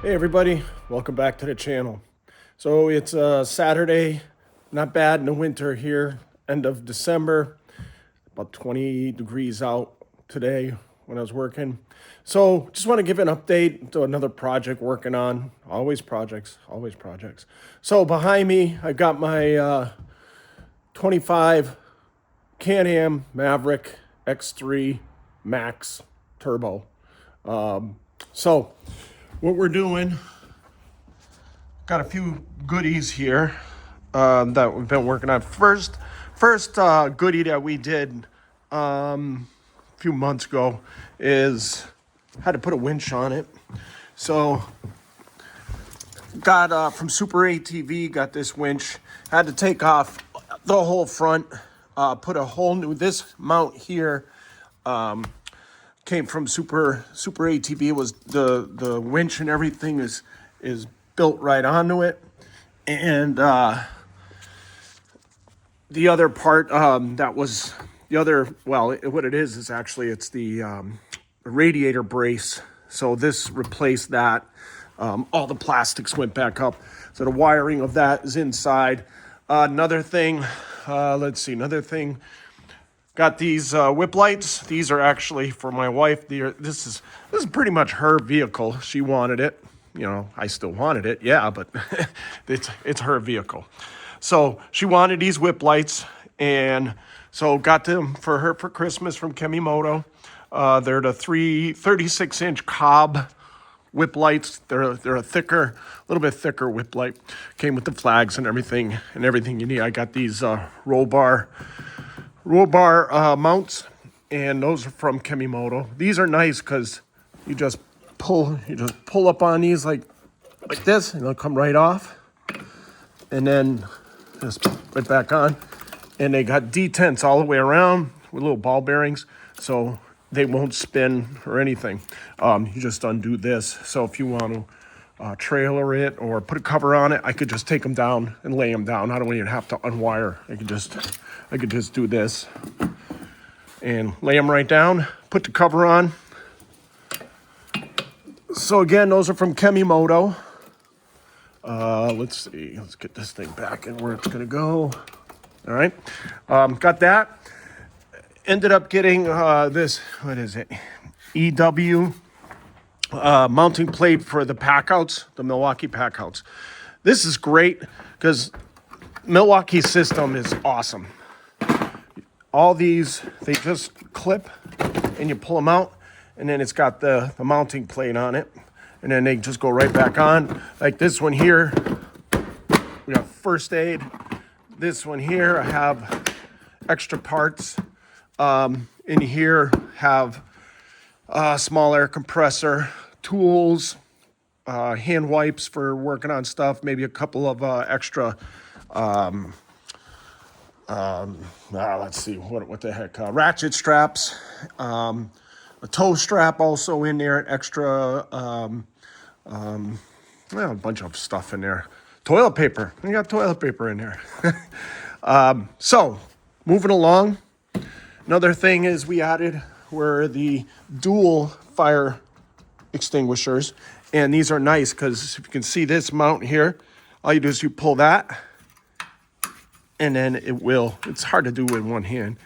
Hey everybody, welcome back to the channel. So it's Saturday, not bad in the winter here, end of December, about 20 degrees out today when I was working. So just want to give an update to another project working on, always projects, always projects. So behind me, I've got my 25 Can-Am Maverick X3 Max Turbo. So what we're doing, got a few goodies here that we've been working on. First goodie that we did a few months ago is had to put a winch on it. So got from Super ATV, got this winch. Had to take off the whole front, put a whole new, this mount here came from Super ATV. It was the winch and everything is built right onto it, and the other part that was the other. Well, what it is actually it's the radiator brace. So this replaced that. All the plastics went back up, so the wiring of that is inside. Another thing, let's see. Another thing. Got these whip lights. These are actually for my wife. This is pretty much her vehicle. She wanted it. You know, I still wanted it. Yeah, but it's her vehicle. So she wanted these whip lights, and so got them for her for Christmas from Kemimoto. They're the 36-inch cob whip lights. They're a little bit thicker whip light. Came with the flags and everything you need. I got these roll bar mounts, and those are from Kemimoto. These are nice because you just pull up on these like this, and they'll come right off, and then just right back on. And they got detents all the way around with little ball bearings, so they won't spin or anything. You just undo this. So if you want to trailer it or put a cover on it, I could just take them down and lay them down. I don't even have to unwire. I could just do this and lay them right down, put the cover on. So again, those are from Kemimoto. Let's see, let's get this thing back and where it's gonna go. All right, got that. Ended up getting this, what is it? EW mounting plate for the packouts, the Milwaukee packouts. This is great because Milwaukee's system is awesome. All these, they just clip and you pull them out, and then it's got the mounting plate on it, and then they just go right back on. Like this one here, we got first aid. This one here, I have extra parts. In here, have a small air compressor, tools, hand wipes for working on stuff, maybe a couple of extra let's see, what the heck, ratchet straps, a toe strap also in there, an extra, well, a bunch of stuff in there. Toilet paper, we got toilet paper in there. So, moving along, another thing is we added were the dual fire extinguishers, and these are nice because if you can see this mount here, all you do is you pull that, and then it's hard to do with one hand,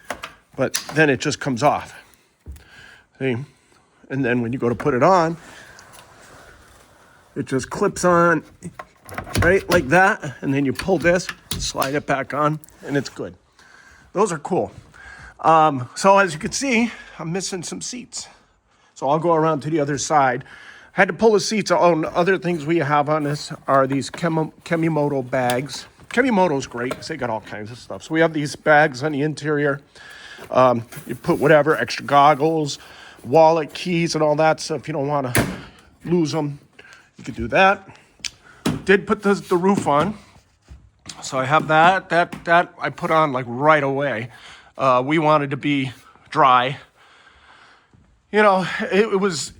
but then it just comes off. See? And then when you go to put it on, it just clips on, right, like that, and then you pull this, slide it back on, and it's good. Those are cool. So as you can see, I'm missing some seats. So I'll go around to the other side. I had to pull the seats. Oh, other things we have on this are these Kemimoto bags. Kemimoto's great because they got all kinds of stuff. So we have these bags on the interior. You put whatever, extra goggles, wallet, keys, and all that stuff. If you don't want to lose them, you could do that. Did put the roof on. So I have that I put on like right away. We wanted to be dry. You know, it was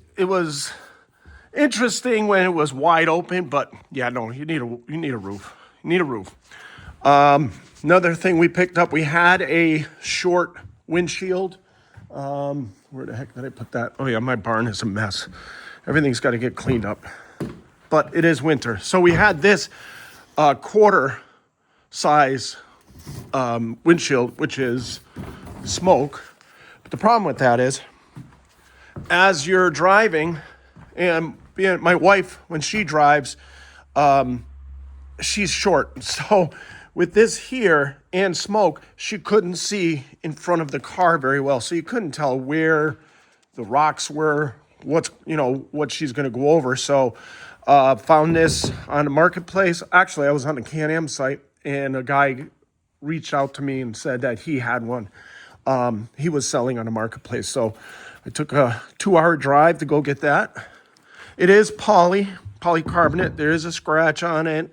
interesting when it was wide open, but yeah, no, you need a roof. You need a roof. Another thing we picked up, we had a short windshield. Where the heck did I put that? Oh yeah, my barn is a mess. Everything's got to get cleaned up. but it is winter. So we had this quarter size windshield, which is smoke. But the problem with that is, as you're driving, and my wife, when she drives, she's short. So with this here and smoke, she couldn't see in front of the car very well. So you couldn't tell where the rocks were, what she's going to go over. So found this on the marketplace. Actually, I was on the Can-Am site, and a guy reached out to me and said that he had one. He was selling on the marketplace. So I took a 2-hour drive to go get that. It is polycarbonate. There is a scratch on it,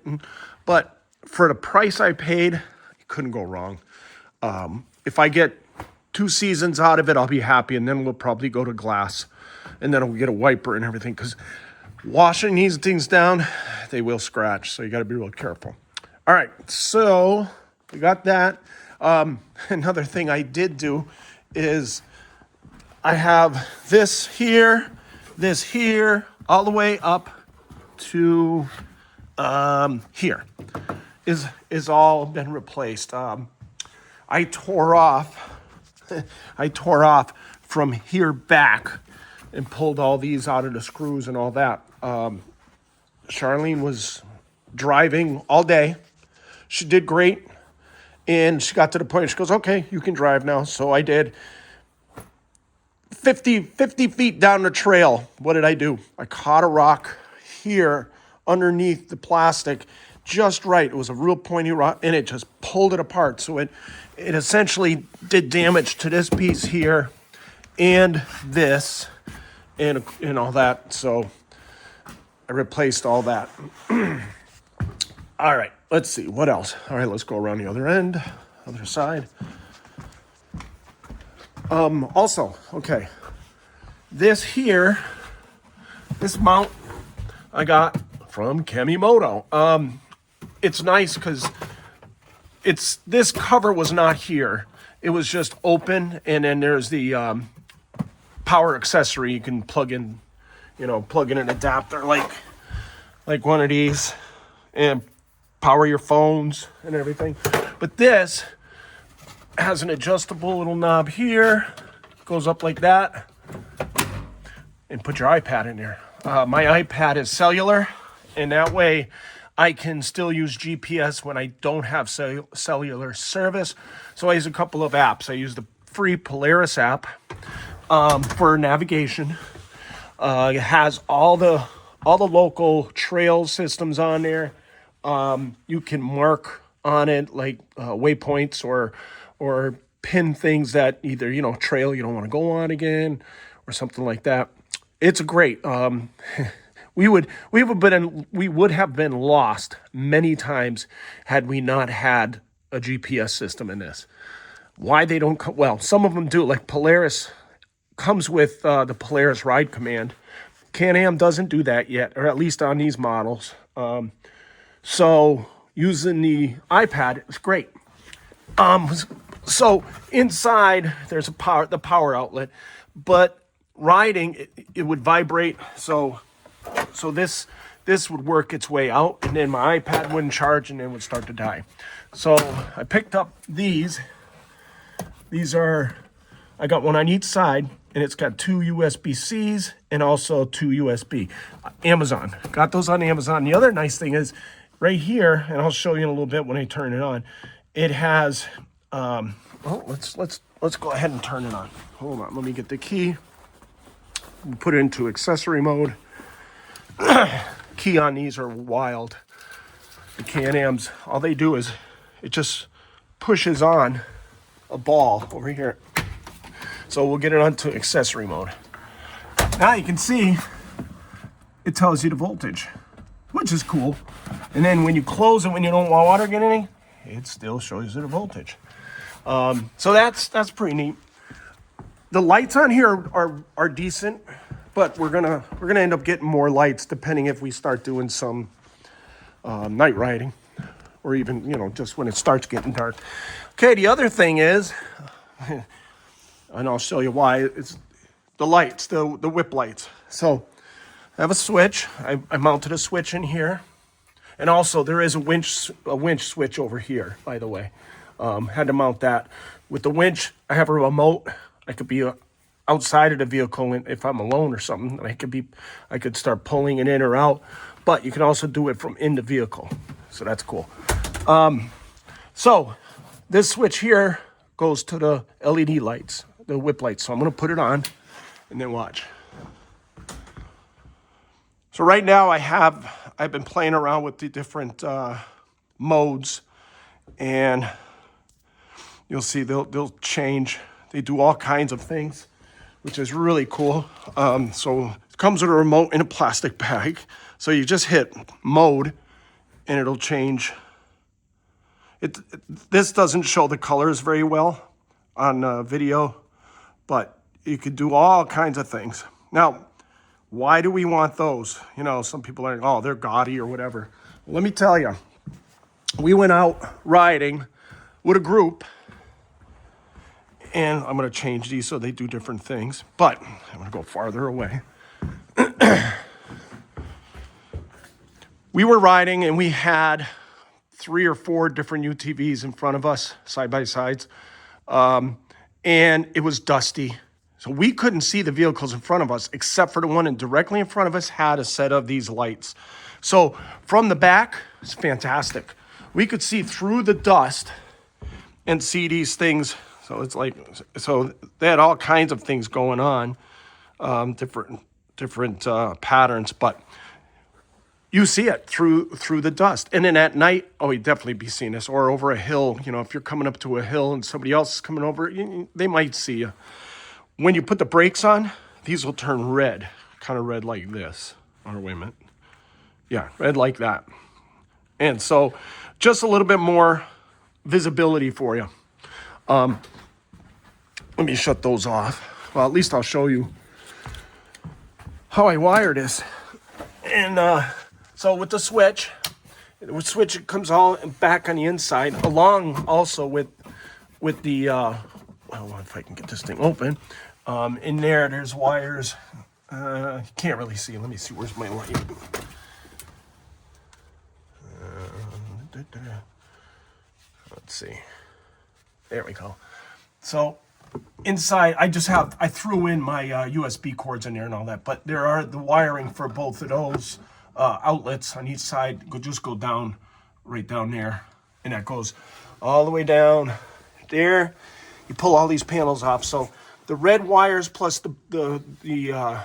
but for the price I paid, you couldn't go wrong. If I get 2 seasons out of it, I'll be happy, and then we'll probably go to glass, and then we'll get a wiper and everything, because washing these things down, they will scratch, so you got to be real careful. All right, so we got that. Another thing I did do is I have this here, all the way up to here is all been replaced. I tore off from here back and pulled all these out of the screws and all that. Charlene was driving all day. She did great. And she got to the point, she goes, okay, you can drive now. So I did. 50 feet down the trail, what did I do? I caught a rock here underneath the plastic just right. It was a real pointy rock, and it just pulled it apart. So it essentially did damage to this piece here and this and all that. So I replaced all that. All right, let's see, what else? All right, let's go around the other end, other side. Also, okay, this mount I got from Kemimoto. It's nice because this cover was not here. It was just open, and then there's the power accessory. You can plug in an adapter like one of these and power your phones and everything. But this has an adjustable little knob here, goes up like that, and put your iPad in there. My iPad is cellular, and that way I can still use GPS when I don't have cellular service. So I use a couple of apps. I use the free Polaris app for navigation. It has all the local trail systems on there. You can mark on it like waypoints or pin things that either, trail you don't want to go on again or something like that. It's great. We would have been lost many times had we not had a GPS system in this. Why they don't, well, some of them do, like Polaris comes with the Polaris Ride Command. Can-Am doesn't do that yet, or at least on these models. So using the iPad is great. So inside there's the power outlet, but riding it would vibrate. So this would work its way out, and then my iPad wouldn't charge, and it would start to die. So I picked up these. I got one on each side, and it's got 2 USB-Cs and also 2 USB. Amazon. Got those on Amazon. The other nice thing is right here, and I'll show you in a little bit when I turn it on. It has let's go ahead and turn it on. Hold on, let me get the key. Put it into accessory mode. Key on these are wild. The Can-Ams, all they do is it just pushes on a ball over here. So we'll get it onto accessory mode. Now you can see it tells you the voltage, which is cool. And then when you close it, when you don't want water getting in, it still shows you the voltage. So that's pretty neat. The lights on here are decent, but we're gonna end up getting more lights depending if we start doing some night riding, or even just when it starts getting dark. Okay, the other thing is, and I'll show you why, it's the lights, the whip lights. So I have a switch. I mounted a switch in here. And also there is a winch switch over here, by the way. Had to mount that. With the winch, I have a remote. I could be outside of the vehicle if I'm alone or something. I could start pulling it in or out. But you can also do it from in the vehicle. So that's cool. So this switch here goes to the LED lights, the whip lights. So I'm going to put it on and then watch. So right now I've been playing around with the different modes, and you'll see they'll change. They do all kinds of things, which is really cool. So it comes with a remote in a plastic bag. So you just hit mode and it'll change. This doesn't show the colors very well on video, but you could do all kinds of things. Now, why do we want those? You know, some people are like, oh, they're gaudy or whatever. Let me tell you, we went out riding with a group, and I'm going to change these so they do different things, but I'm going to go farther away. We were riding, and we had 3 or 4 different UTVs in front of us, side by sides, and it was dusty. So we couldn't see the vehicles in front of us, except for the one directly in front of us had a set of these lights. So from the back, it's fantastic. We could see through the dust and see these things. So it's like, so they had all kinds of things going on, different patterns, but you see it through the dust. And then at night, oh, you'd definitely be seeing this, or over a hill. You know, if you're coming up to a hill and somebody else is coming over, they might see you. When you put the brakes on, these will turn red, kind of red like this. Or wait a minute. Yeah, red like that. And so just a little bit more visibility for you. Let me shut those off. Well, at least I'll show you how I wire this. And so with the switch, it comes all back on the inside, along also with the, I don't know if I can get this thing open. In there's wires. You can't really see. Let me see. Where's my light? Let's see. There we go. So inside, I threw in my USB cords in there and all that, but there are the wiring for both of those outlets on each side. Just go down, right down there, and that goes all the way down there. You pull all these panels off. So the red wires plus the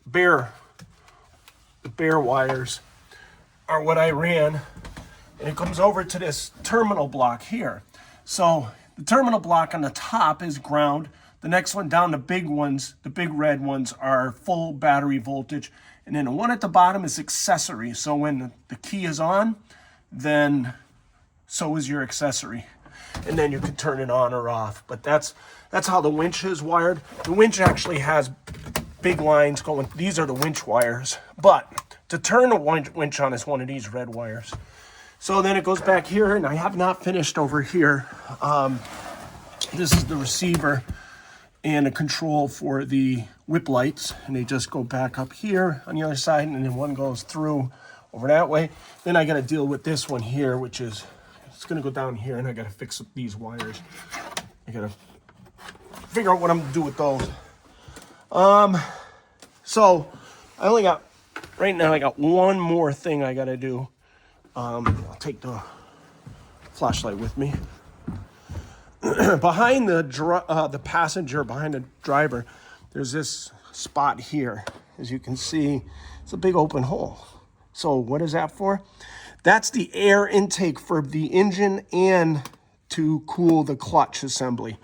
bare wires are what I ran, and it comes over to this terminal block here. So the terminal block on the top is ground. The next one down, the big ones, the big red ones, are full battery voltage, and then the one at the bottom is accessory. So when the key is on, then so is your accessory, and then you can turn it on or off. But that's how the winch is wired. The winch actually has big lines going. These are the winch wires, but to turn the winch on is one of these red wires. So then it goes back here, and I have not finished over here. This is the receiver and a control for the whip lights, and they just go back up here on the other side, and then one goes through over that way. Then I got to deal with this one here, which is, it's going to go down here, and I got to fix up these wires. I got to figure out what I'm going to do with those. So I only got, right now I got one more thing I got to do. I'll take the flashlight with me. Behind the passenger, behind the driver, there's this spot here. As you can see, it's a big open hole. So what is that for? That's the air intake for the engine and to cool the clutch assembly.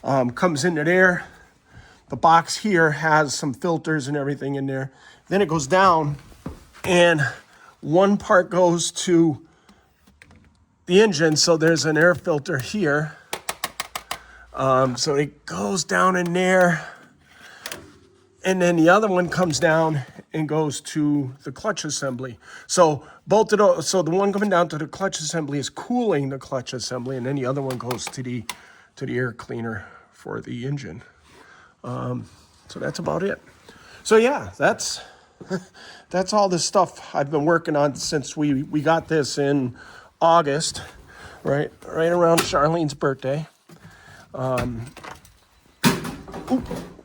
Comes into there. The box here has some filters and everything in there. Then it goes down, and one part goes to the engine, so there's an air filter here. So it goes down in there, and then the other one comes down and goes to the clutch assembly. So both of those, so the one coming down to the clutch assembly is cooling the clutch assembly, and then the other one goes to the air cleaner for the engine. So that's about it. So yeah, that's That's all the stuff I've been working on since we got this in August, right around Charlene's birthday.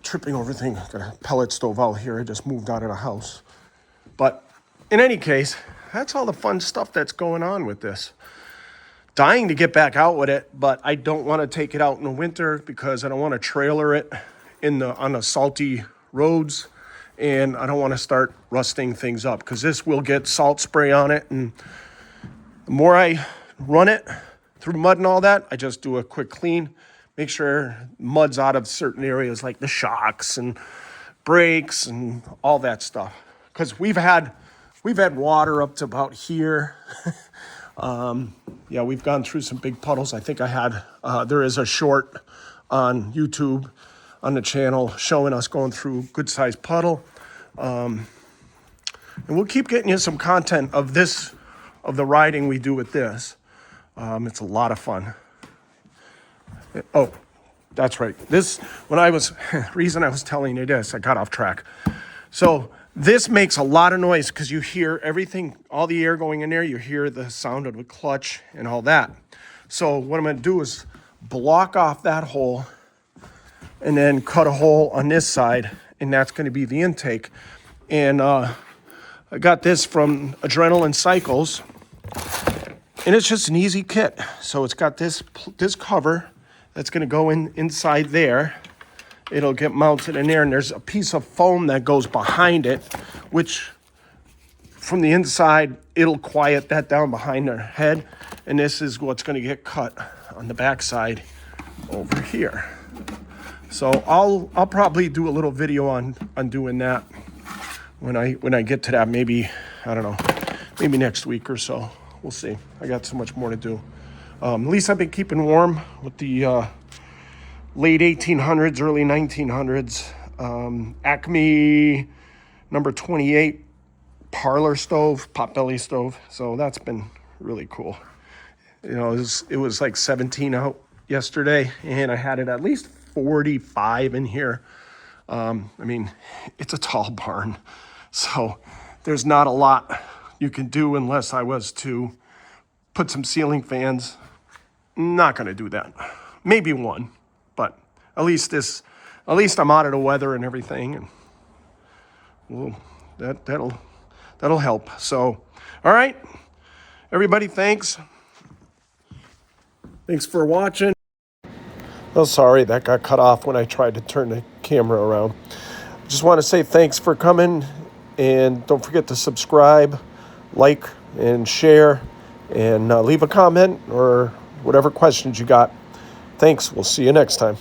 Tripping over things. Got a pellet stove out here. I just moved out of the house. But in any case, that's all the fun stuff that's going on with this. Dying to get back out with it, but I don't want to take it out in the winter because I don't want to trailer it on the salty roads, and I don't want to start rusting things up because this will get salt spray on it, and the more I run it through mud and all that, I just do a quick clean, make sure mud's out of certain areas like the shocks and brakes and all that stuff. Because we've had water up to about here. Yeah, we've gone through some big puddles. I think there is a short on YouTube on the channel showing us going through good sized puddle. And we'll keep getting you some content of the riding we do with this. It's a lot of fun. Oh, that's right. Reason I was telling you this, I got off track. So this makes a lot of noise because you hear everything, all the air going in there. You hear the sound of the clutch and all that. So what I'm going to do is block off that hole and then cut a hole on this side, and that's going to be the intake. And I got this from Adrenaline Cycles, and it's just an easy kit. So it's got this cover that's going to go inside there. It'll get mounted in there, and there's a piece of foam that goes behind it, which from the inside, it'll quiet that down behind their head. And this is what's going to get cut on the backside over here. So I'll probably do a little video on doing that when I get to that. Maybe, I don't know, maybe next week or so. We'll see. I got so much more to do. At least I've been keeping warm with the late 1800s, early 1900s Acme number 28 parlor stove, potbelly stove. So that's been really cool. You know, it was like 17 out yesterday, and I had it at least 45 in here. I mean, it's a tall barn, so there's not a lot you can do unless I was to put some ceiling fans. Not going to do that. Maybe one, but at least I'm out of the weather and everything, and well, that'll help. So, all right, everybody, thanks for watching. Oh, sorry, that got cut off when I tried to turn the camera around. Just want to say thanks for coming, and don't forget to subscribe, like, and share, and leave a comment or whatever questions you got. Thanks. We'll see you next time.